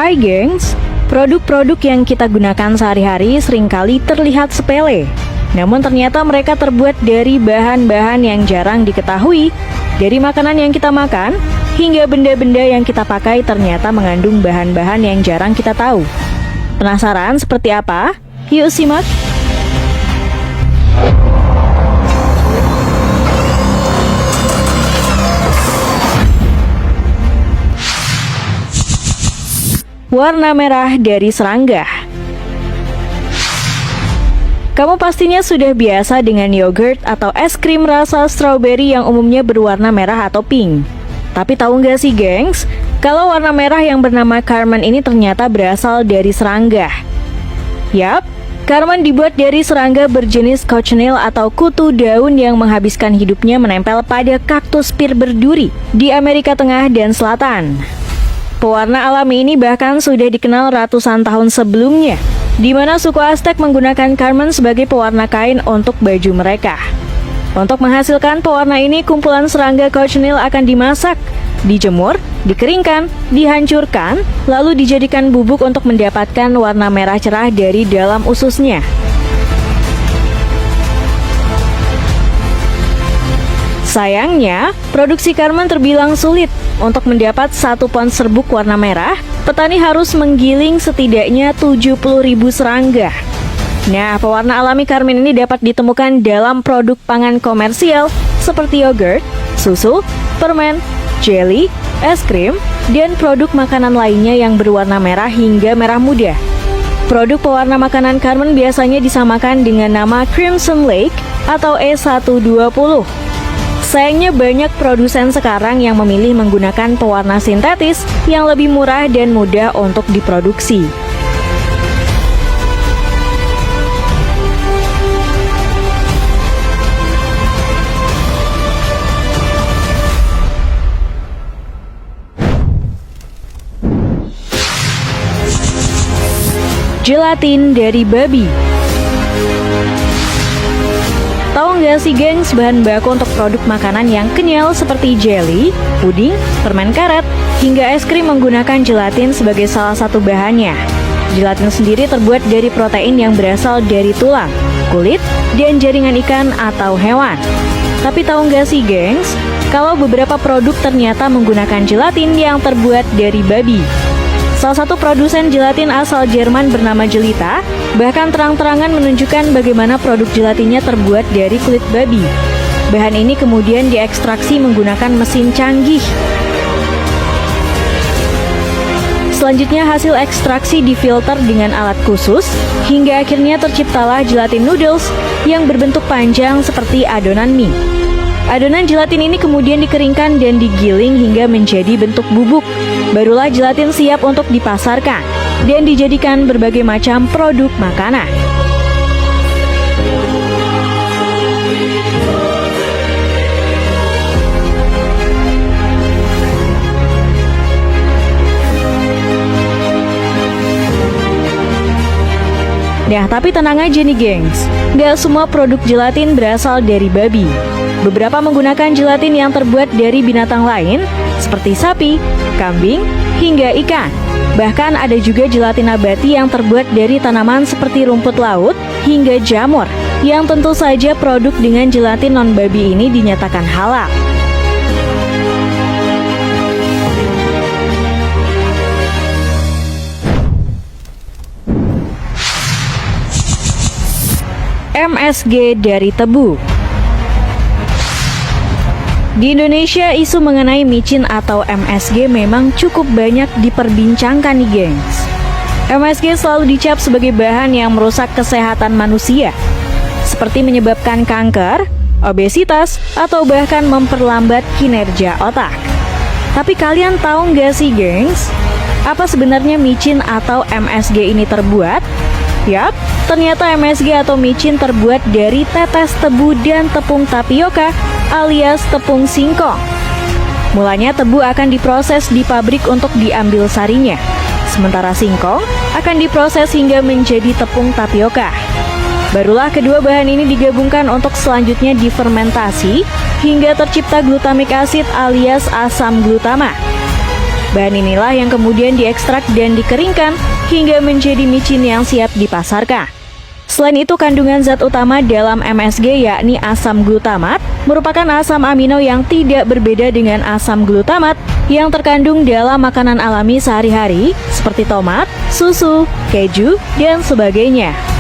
Hai gengs, produk-produk yang kita gunakan sehari-hari seringkali terlihat sepele. Namun ternyata mereka terbuat dari bahan-bahan yang jarang diketahui. Dari makanan yang kita makan, hingga benda-benda yang kita pakai ternyata mengandung bahan-bahan yang jarang kita tahu. Penasaran seperti apa? Yuk simak! Warna merah dari serangga. Kamu pastinya sudah biasa dengan yogurt atau es krim rasa strawberry yang umumnya berwarna merah atau pink. Tapi tahu nggak sih gengs, kalau warna merah yang bernama carmine ini ternyata berasal dari serangga. Yap, carmine dibuat dari serangga berjenis cochineal atau kutu daun yang menghabiskan hidupnya menempel pada kaktus pir berduri di Amerika Tengah dan Selatan. Pewarna alami ini bahkan sudah dikenal ratusan tahun sebelumnya, di mana suku Aztec menggunakan carmine sebagai pewarna kain untuk baju mereka. Untuk menghasilkan pewarna ini, kumpulan serangga cochineal akan dimasak, dijemur, dikeringkan, dihancurkan, lalu dijadikan bubuk untuk mendapatkan warna merah cerah dari dalam ususnya. Sayangnya, produksi carmine terbilang sulit. Untuk mendapat 1 pon serbuk warna merah, petani harus menggiling setidaknya 70.000 serangga. Nah, pewarna alami carmine ini dapat ditemukan dalam produk pangan komersial seperti yogurt, susu, permen, jelly, es krim, dan produk makanan lainnya yang berwarna merah hingga merah muda. Produk pewarna makanan carmine biasanya disamakan dengan nama Crimson Lake atau E120. Sayangnya banyak produsen sekarang yang memilih menggunakan pewarna sintetis yang lebih murah dan mudah untuk diproduksi. Gelatin dari babi. Tahu nggak sih gengs, bahan baku untuk produk makanan yang kenyal seperti jelly, puding, permen karet, hingga es krim menggunakan gelatin sebagai salah satu bahannya. Gelatin sendiri terbuat dari protein yang berasal dari tulang, kulit, dan jaringan ikan atau hewan. Tapi tahu nggak sih gengs, kalau beberapa produk ternyata menggunakan gelatin yang terbuat dari babi. Salah satu produsen gelatin asal Jerman bernama Gelita bahkan terang-terangan menunjukkan bagaimana produk gelatinnya terbuat dari kulit babi. Bahan ini kemudian diekstraksi menggunakan mesin canggih. Selanjutnya hasil ekstraksi difilter dengan alat khusus hingga akhirnya terciptalah gelatin noodles yang berbentuk panjang seperti adonan mie. Adonan gelatin ini kemudian dikeringkan dan digiling hingga menjadi bentuk bubuk. Barulah gelatin siap untuk dipasarkan dan dijadikan berbagai macam produk makanan. Nah, tapi tenang aja nih gengs, gak semua produk gelatin berasal dari babi. Beberapa menggunakan gelatin yang terbuat dari binatang lain, seperti sapi, kambing, hingga ikan. Bahkan ada juga gelatin nabati yang terbuat dari tanaman seperti rumput laut, hingga jamur, yang tentu saja produk dengan gelatin non-babi ini dinyatakan halal. MSG dari tebu. Di Indonesia, isu mengenai micin atau MSG memang cukup banyak diperbincangkan nih gengs. MSG selalu dicap sebagai bahan yang merusak kesehatan manusia, seperti menyebabkan kanker, obesitas, atau bahkan memperlambat kinerja otak. Tapi kalian tahu nggak sih gengs, apa sebenarnya micin atau MSG ini terbuat? Yap, ternyata MSG atau micin terbuat dari tetes tebu dan tepung tapioka alias tepung singkong. Mulanya tebu akan diproses di pabrik untuk diambil sarinya, sementara singkong akan diproses hingga menjadi tepung tapioka. Barulah kedua bahan ini digabungkan untuk selanjutnya difermentasi hingga tercipta glutamic acid alias asam glutama. Bahan inilah yang kemudian diekstrak dan dikeringkan hingga menjadi micin yang siap dipasarkan. Selain itu, kandungan zat utama dalam MSG yakni asam glutamat merupakan asam amino yang tidak berbeda dengan asam glutamat yang terkandung dalam makanan alami sehari-hari seperti tomat, susu, keju, dan sebagainya.